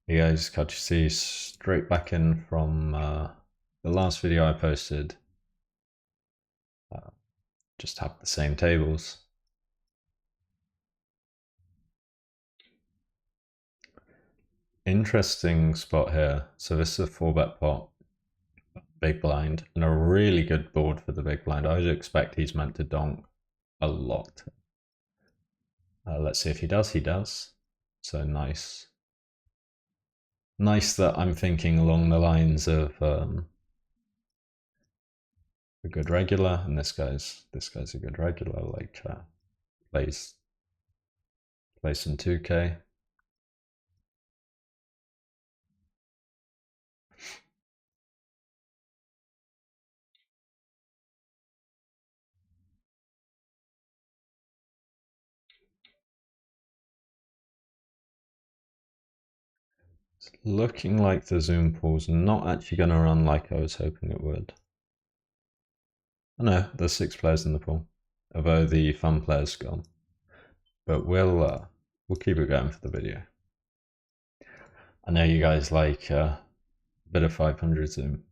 Hey guys, catch you see straight back in from the last video I posted. Just have the same tables. Interesting spot here. So this is a 4-bet pot, big blind, and a really good board for the big blind. I would expect he's meant to donk a lot. Let's see if he does. He does. So nice. Nice that I'm thinking along the lines of a good regular, and this guy's a good regular. Like plays some 2K. It's looking like the Zoom pool's not actually going to run like I was hoping it would. Oh no, there's 6 players in the pool, although the fun player's gone. But we'll keep it going for the video. I know you guys like a bit of 500 Zoom.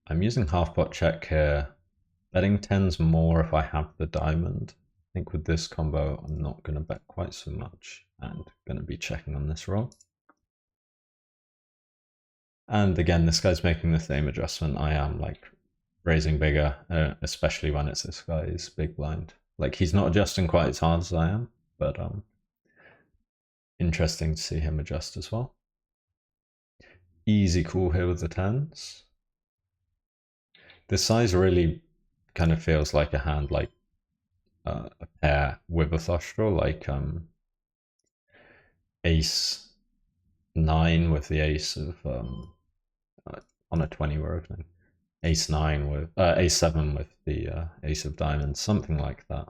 I'm using half pot check here. Betting 10's more if I have the diamond. I think with this combo, I'm not going to bet quite so much and going to be checking on this roll. And again, this guy's making the same adjustment I am, like raising bigger, especially when it's this guy's big blind. Like he's not adjusting quite as hard as I am, but interesting to see him adjust as well. Easy call here with the 10s. This size really kind of feels like a hand like a pair with a flush draw, like ace 9 with the ace of on a 20 we're opening. Ace 9 with ace 7 with the ace of diamonds, something like that.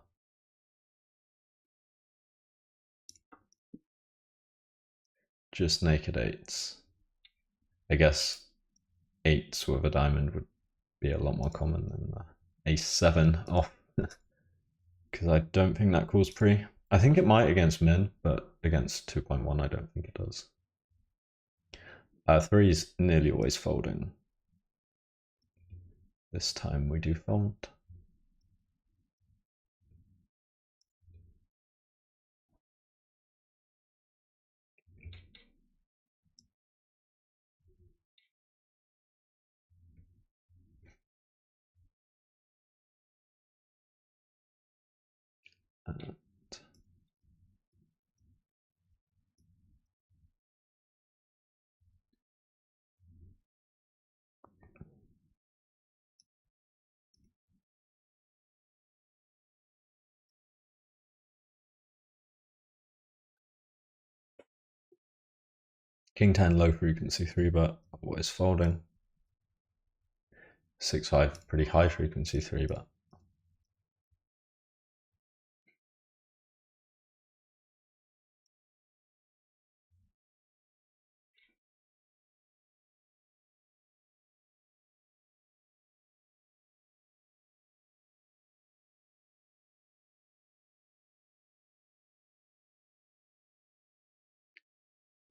Just naked 8s. I guess 8s with a diamond would be a lot more common than ace 7 off, because I don't think that calls pre. I think it might against min, but against 2.1 I don't think it does. 3 is nearly always folding. This time we do fold. And King 10 low frequency 3 bet, always folding. 6-5 pretty high frequency 3 bet.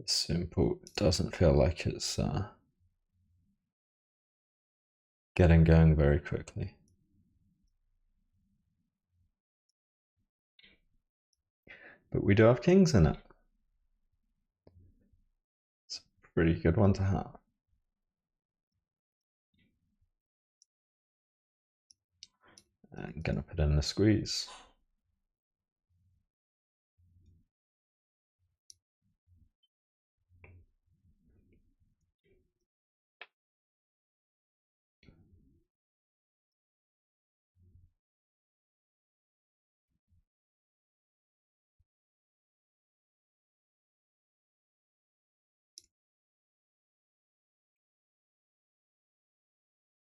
Simple doesn't feel like it's getting going very quickly. But we do have kings in it. It's a pretty good one to have. I'm gonna put in the squeeze.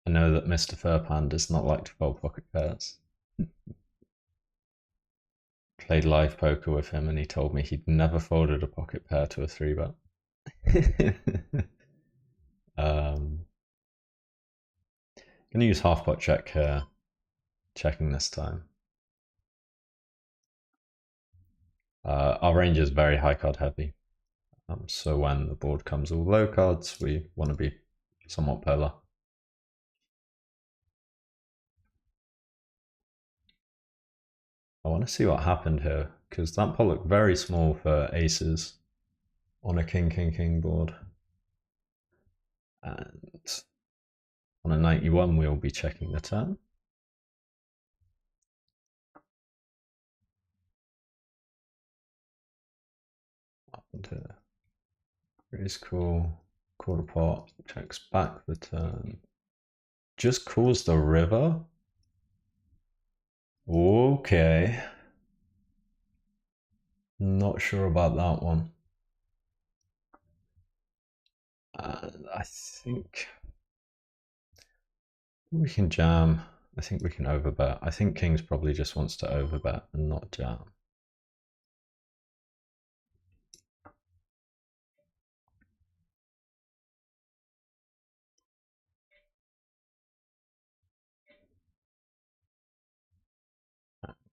I know that Mr. Fairpan does not like to fold pocket pairs. Played live poker with him and he told me he'd never folded a pocket pair to a 3 bet. Gonna use half pot check here, checking this time. Our range is very high card heavy. So when the board comes all low cards, we want to be somewhat polar. I want to see what happened here, because that pot looked very small for aces on a king board. And on a 91, we'll be checking the turn. What happened here? Raise call, quarter pot, checks back the turn. Just calls the river? Okay. Not sure about that one. I think we can jam. I think we can overbet. I think Kings probably just wants to overbet and not jam.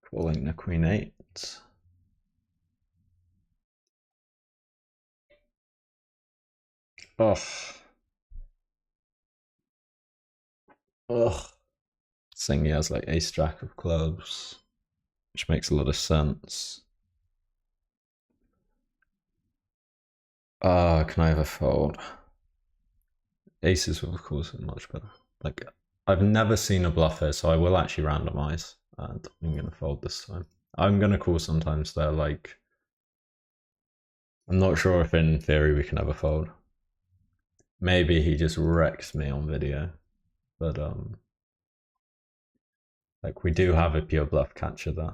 Calling the Queen 8. Ugh. Ugh. Saying he has like ace jack of clubs, which makes a lot of sense. Can I ever fold? Aces will of course be much better. Like, I've never seen a bluff here, so I will actually randomize, and I'm gonna fold this time. I'm gonna call sometimes though, like, I'm not sure if in theory we can ever fold. Maybe he just wrecked me on video, but like, we do have a pure bluff catcher there.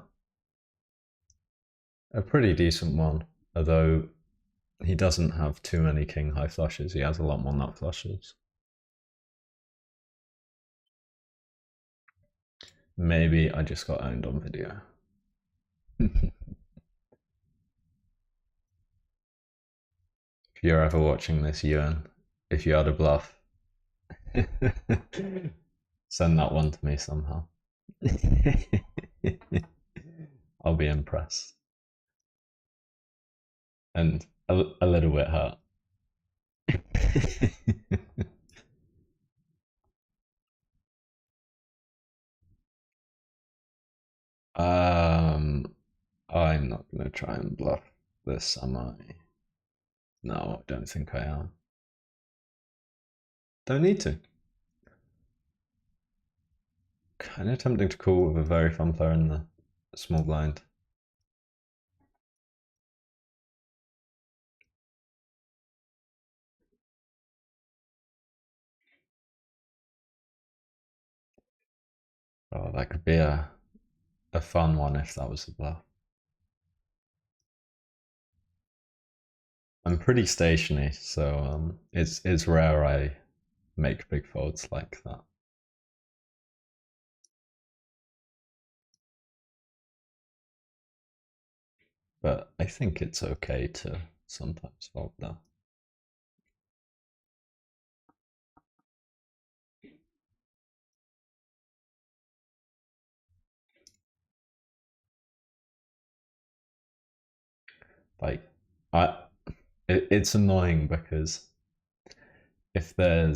A pretty decent one, although he doesn't have too many king high flushes. He has a lot more nut flushes. Maybe I just got owned on video. If you're ever watching this, Ewan, if you had a bluff, send that one to me somehow. I'll be impressed. And a little bit hurt. I'm not gonna try and bluff this, am I? No, I don't think I am. Don't need to. Kind of tempting to call with a very fun player in the small blind. Oh, that could be a fun one if that was a bluff. I'm pretty stationary, so it's rare I make big folds like that. But I think it's okay to sometimes fold that. Like, it's annoying because if there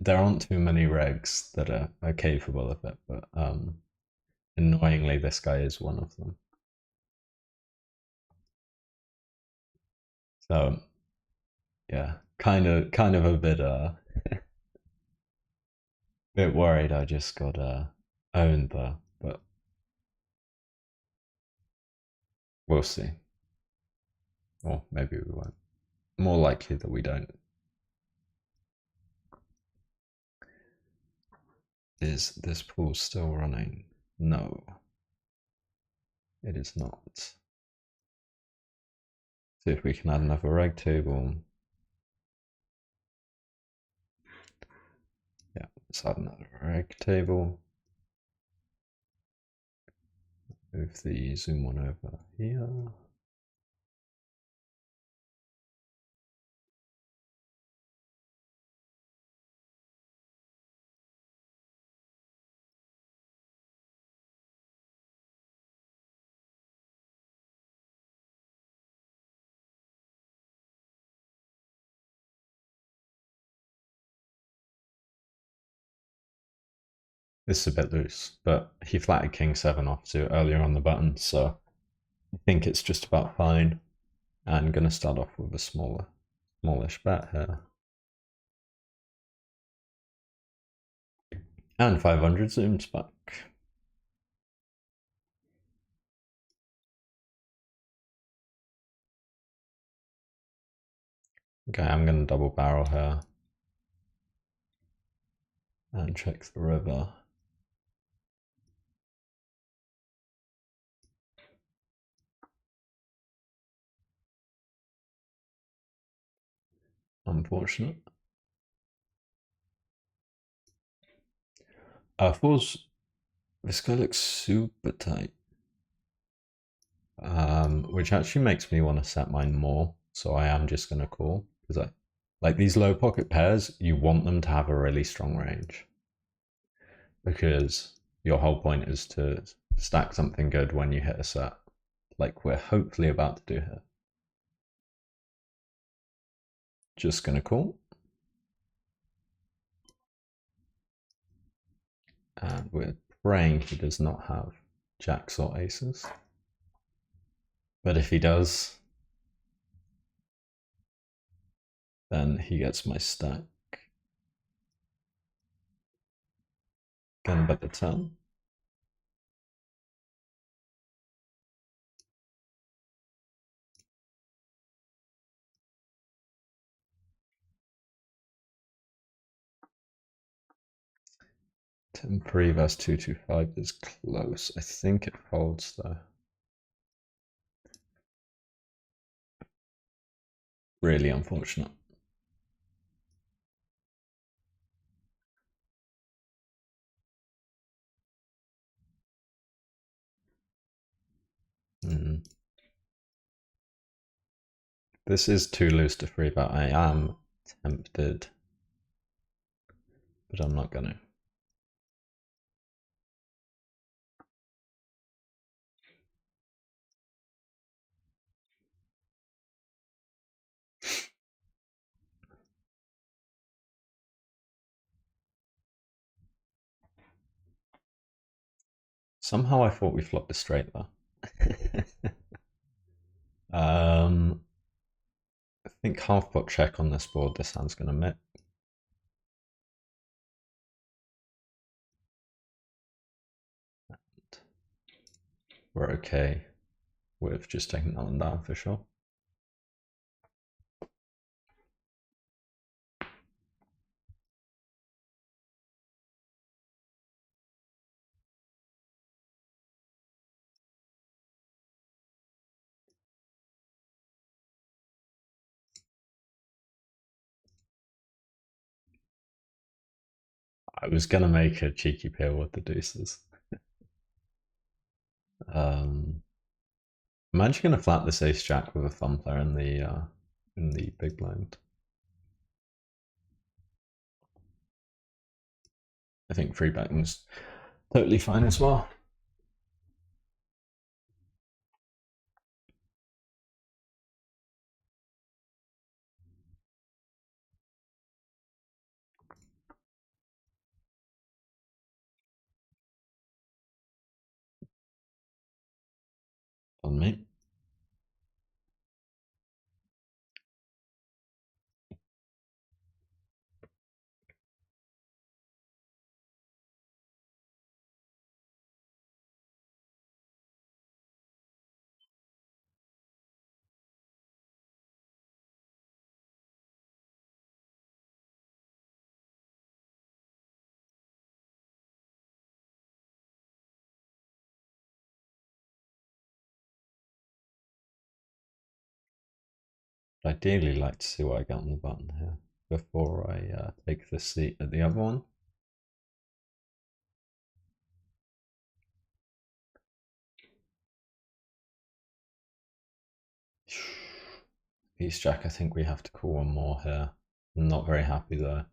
aren't too many regs that are capable of it, but annoyingly this guy is one of them. So yeah, kind of a bit worried I just got owned there, but we'll see. Or maybe we won't. More likely that we don't. Is this pool still running? No, it is not. See if we can add another reg table. Yeah, let's add another reg table. Move the zoom one over here. This is a bit loose, but he flatted king 7 offsuit earlier on the button, so I think it's just about fine. And going to start off with a smallish bet here. And 500 zooms back. Okay, I'm going to double barrel here. And check the river. Unfortunate. Fours, this guy looks super tight. Which actually makes me want to set mine more. So I am just going to call. Because like these low pocket pairs, you want them to have a really strong range. Because your whole point is to stack something good when you hit a set. Like we're hopefully about to do here. Just going to call. And we're praying he does not have jacks or aces. But if he does, then he gets my stack. Gonna bet the turn. Temporary versus 225 is close. I think it folds though. Really unfortunate. This is too loose to free bet. I am tempted, but I'm not gonna. Somehow I thought we flopped a straight though. I think half pot check on this board. This hand's gonna mix. We're okay with just taking that one down for sure. I was gonna make a cheeky pair with the deuces. I'm actually gonna flat this ace jack with a thumb player in the big blind. I think free betting's totally fine as well. On me. I'd ideally like to see what I get on the button here before I take the seat at the other one. Ace jack, I think we have to call one more here. I'm not very happy though.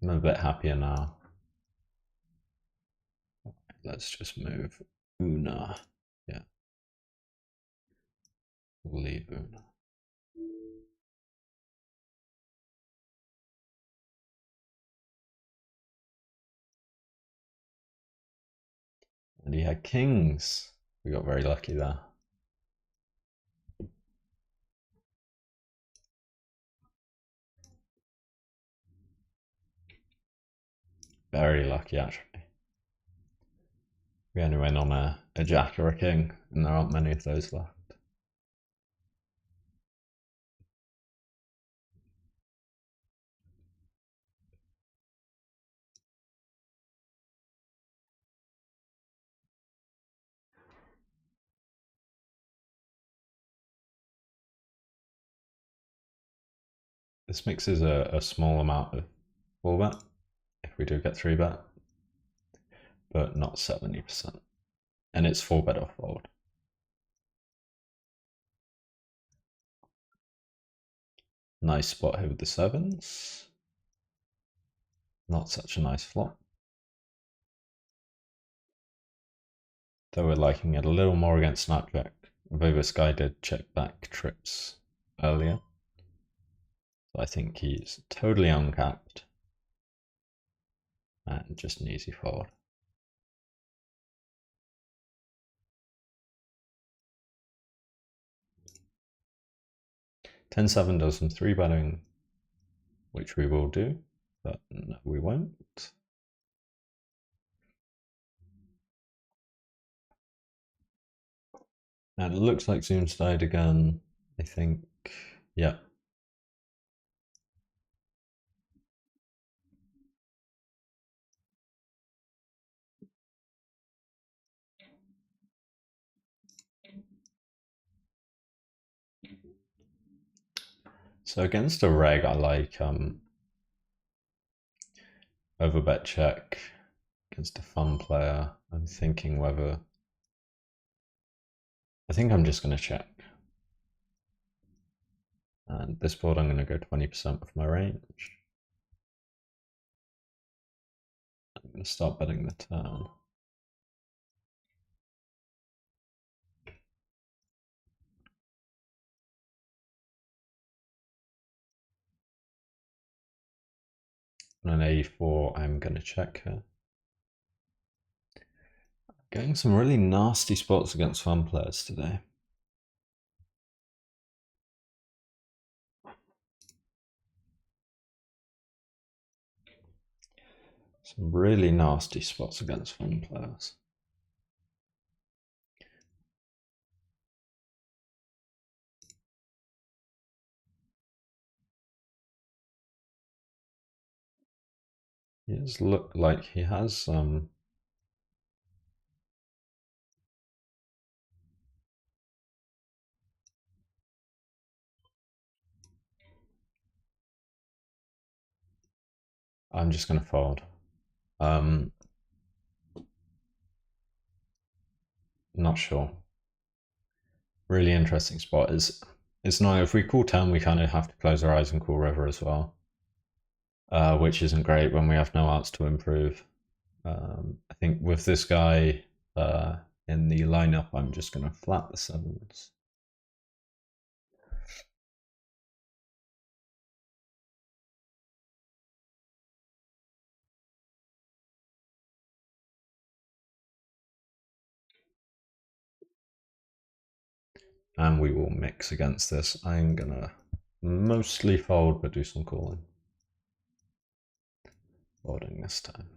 I'm a bit happier now. Let's just move Una. Yeah. We'll leave Una. And he had kings. We got very lucky there. Very lucky, actually. We only win on a jack or a king, and there aren't many of those left. This mixes a small amount of 4-bet if we do get 3-bet, but not 70%. And it's 4-bet off fold. Nice spot here with the 7s. Not such a nice flop. Though we're liking it a little more against Snapjack. Although this guy did check back trips earlier. So I think he's totally uncapped. And just an easy fold. $10-7 does some 3-betting, which we will do, but no, we won't. And it looks like Zoom's died again, I think. Yeah. So against a reg, I like overbet check against a fun player. I'm thinking whether, I think I'm just going to check. And this board, I'm going to go 20% with my range. I'm going to start betting the turn. On an A4, I'm going to check here. Getting some really nasty spots against fun players today. Some really nasty spots against fun players. He does look like he has some. I'm just going to fold. Not sure. Really interesting spot. It's not, if we call turn, we kind of have to close our eyes and call river as well, which isn't great when we have no outs to improve. I think with this guy in the lineup, I'm just going to flat the 7s. And we will mix against this. I'm going to mostly fold, but do some calling. Folding this time.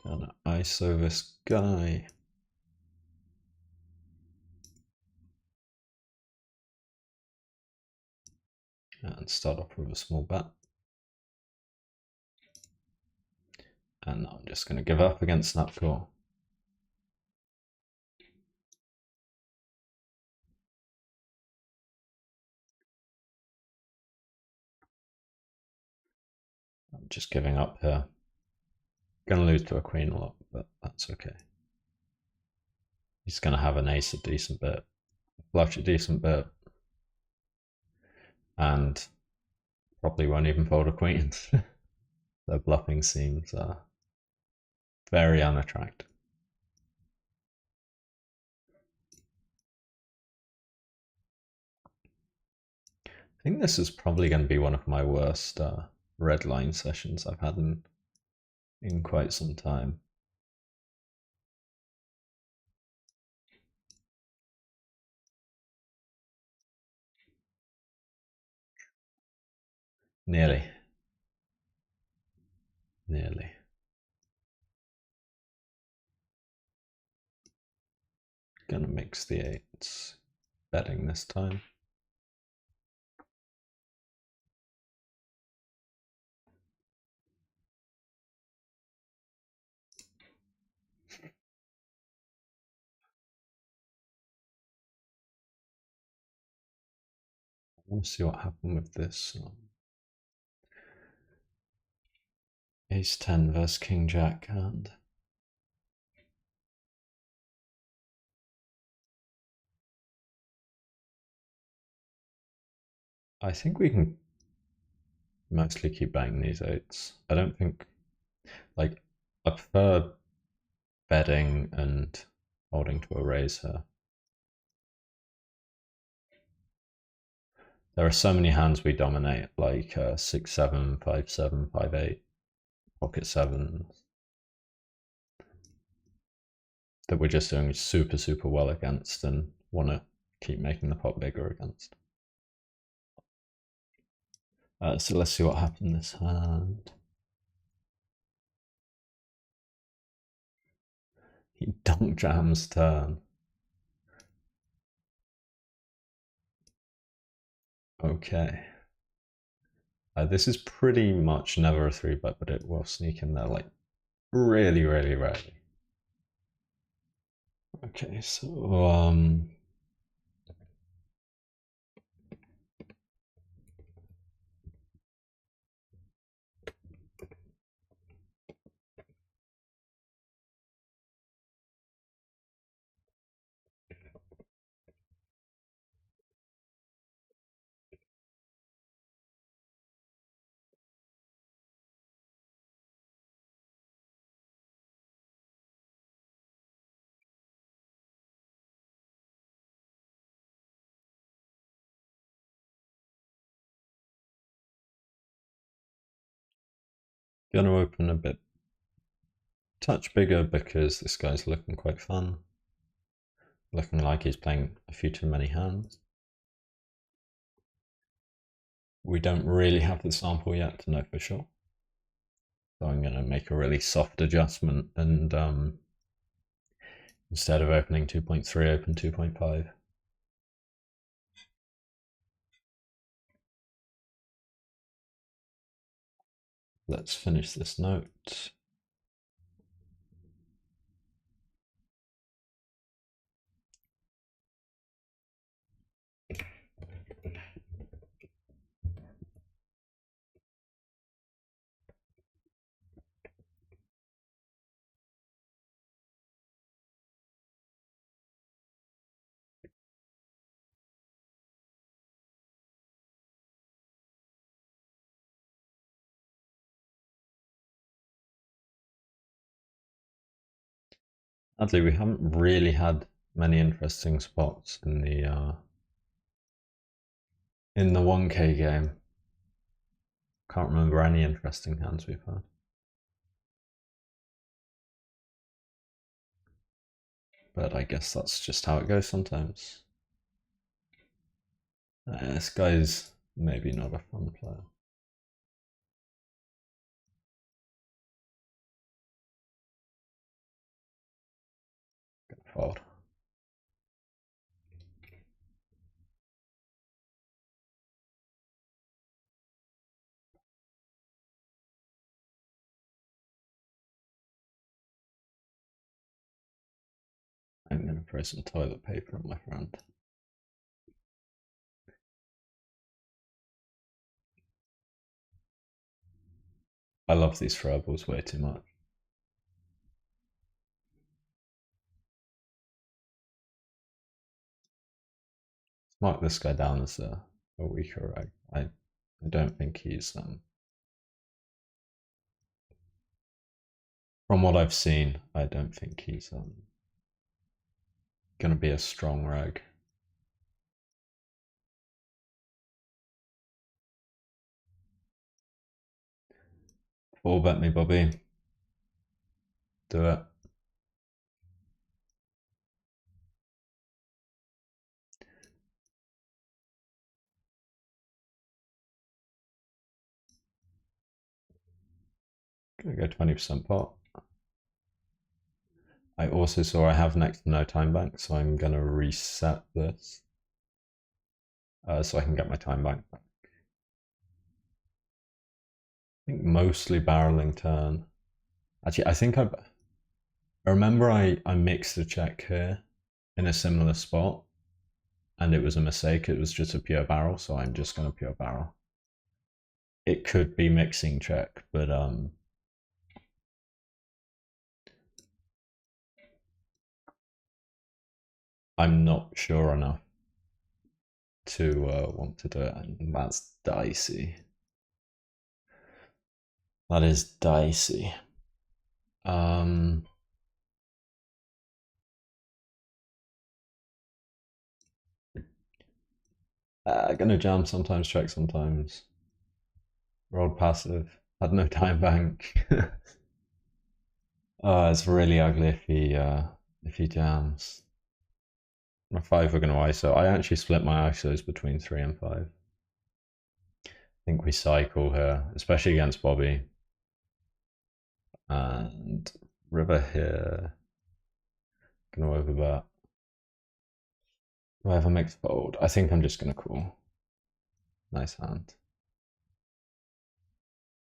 Gonna ISO this guy. And start off with a small bet. And I'm just going to give up against snap call. I'm just giving up here. Going to lose to a queen a lot, but that's okay. He's going to have an ace a decent bit, flush a decent bit, and probably won't even fold a queen. Their bluffing seems very unattractive. I think this is probably going to be one of my worst red line sessions I've had in quite some time. Nearly. Nearly. Gonna mix the eights. Betting this time. I want to see what happened with this. Ace 10 versus King Jack hand. I think we can mostly keep banging these eights. I don't think, like, I prefer betting and holding to a raise here. There are so many hands we dominate, like 6-7, 5-7, 5-8, pocket sevens, that we're just doing super, super well against and want to keep making the pot bigger against. So let's see what happened this hand. He donk jams turn. Okay. This is pretty much never a 3-bet, but it will sneak in there like really, really rarely. Okay, so gonna open a bit touch bigger because this guy's looking quite fun. Looking like he's playing a few too many hands. We don't really have the sample yet to know for sure. So I'm gonna make a really soft adjustment and instead of opening 2.3, open 2.5. Let's finish this note. Sadly, we haven't really had many interesting spots in the 1K game. Can't remember any interesting hands we've had. But I guess that's just how it goes sometimes. This guy's maybe not a fun player. Gonna fold. I'm gonna throw some toilet paper on my friend. I love these throwables way too much. Let's mark this guy down as a weaker reg. I don't think he's From what I've seen, I don't think he's going to be a strong reg. Four bet me, Bobby. Do it. Gonna go 20% pot. I also saw I have next to no time bank, so I'm gonna reset this so I can get my time bank back. I think mostly barreling turn. Actually, I think I remember I mixed a check here in a similar spot, and it was a mistake. It was just a pure barrel, so I'm just gonna pure barrel. It could be mixing check, but I'm not sure enough to want to do it, and that's dicey. That is dicey. Gonna jam sometimes, check sometimes. Rolled passive. Had no time bank. Oh, it's really ugly if he jams. My 5 we're gonna ISO. I actually split my ISOs between 3 and 5. I think we cycle here, especially against Bobby. And river here. Gonna overbet. Do I have a mixed fold? I think I'm just gonna call. Nice hand.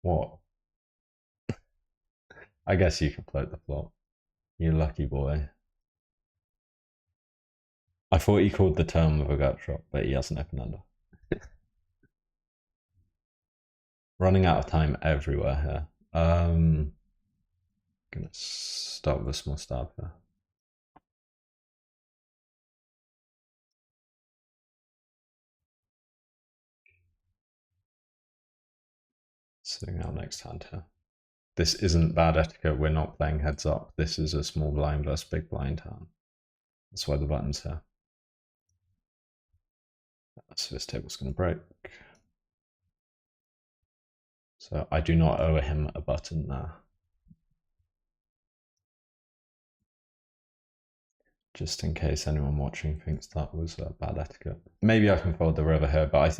What? I guess you can float the flop. You lucky boy. I thought he called the turn with a gut shot, but he hasn't opened under. Running out of time everywhere here. Gonna start with a small stab here. Sitting out next hand here. This isn't bad etiquette. We're not playing heads up. This is a small blind versus big blind hand. That's why the button's here. So this table's going to break. So I do not owe him a button there. Just in case anyone watching thinks that was bad etiquette. Maybe I can fold the river here, but I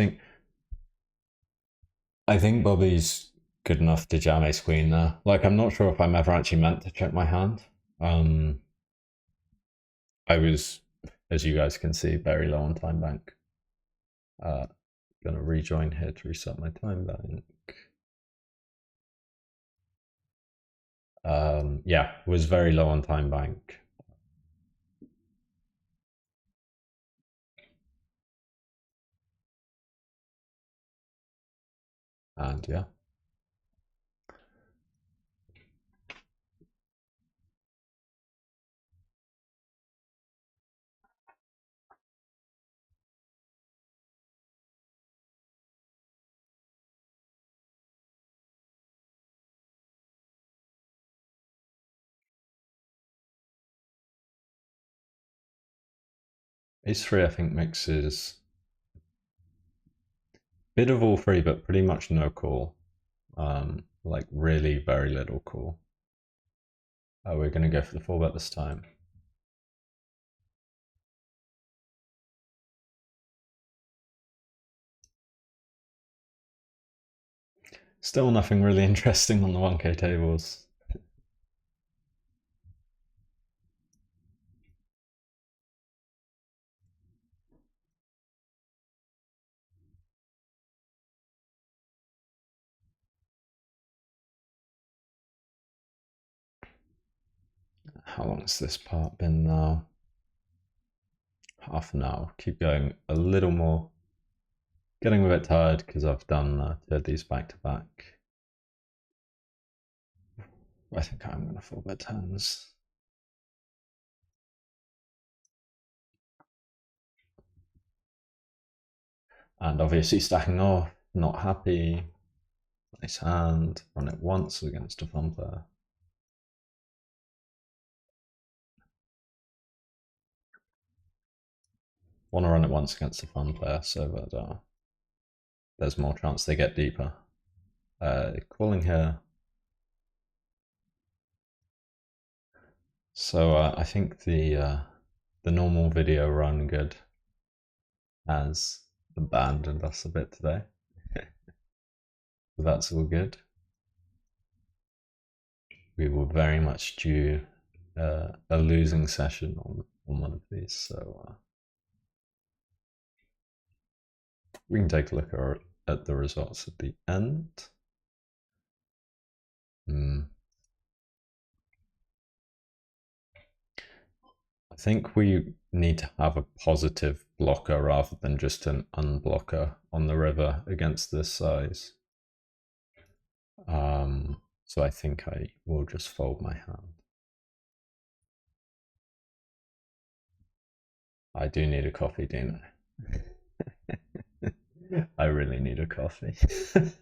think Bobby's good enough to jam ace queen there. Like, I'm not sure if I'm ever actually meant to check my hand. I was, as you guys can see, very low on time bank. Gonna rejoin here to reset my time bank. Yeah, was very low on time bank. And yeah. Ace 3 I think mixes bit of all three, but pretty much no call. Like really very little call. We're gonna go for the 4-bet this time. Still nothing really interesting on the 1K tables. How long has this part been now? Half an hour. Keep going a little more. Getting a bit tired because I've done two of these back to back. I think I'm going to 4-bet turns. And obviously stacking off, not happy. Nice hand, run it once against a fun player. Want to run it once against a fun player so that there's more chance they get deeper. Calling here. So I think the normal video run good has abandoned us a bit today. So that's all good. We were very much due a losing session on one of these, so we can take a look at the results at the end. I think we need to have a positive blocker rather than just an unblocker on the river against this size. So I think I will just fold my hand. I do need a coffee, don't I? I really need a coffee. In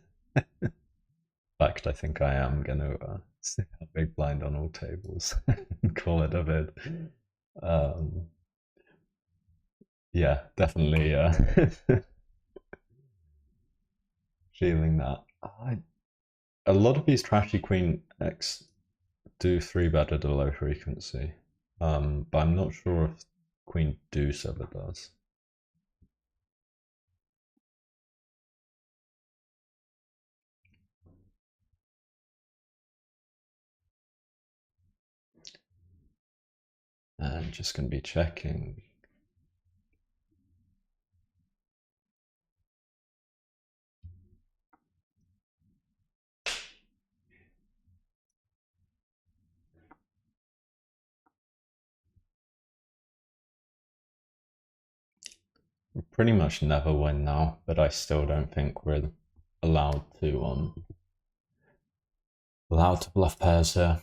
fact, I think I am going to stick a big blind on all tables and call it a vid. Yeah, definitely feeling that. A lot of these trashy queen X do 3-bet at a low frequency, but I'm not sure if queen deuce ever does. And just going to be checking. We pretty much never win now, but I still don't think we're allowed to bluff pairs here.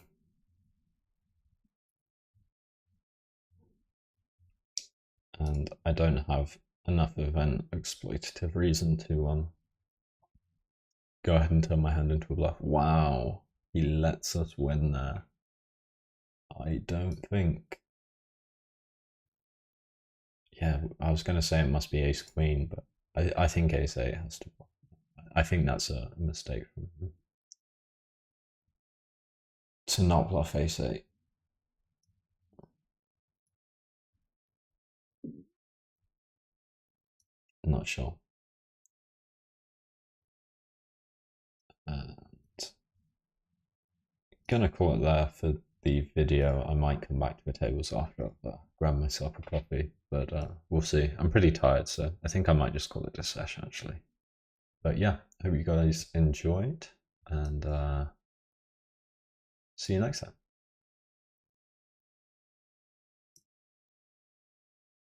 And I don't have enough of an exploitative reason to go ahead and turn my hand into a bluff. Wow, he lets us win there. I don't think. Yeah, I was going to say it must be ace queen, but I think ace eight has to. I think that's a mistake from him to not bluff ace eight. Not sure. And gonna call it there for the video. I might come back to the tables after I've grabbed myself a coffee, but we'll see. I'm pretty tired, so I think I might just call it a session actually. But yeah, hope you guys enjoyed, and see you next time.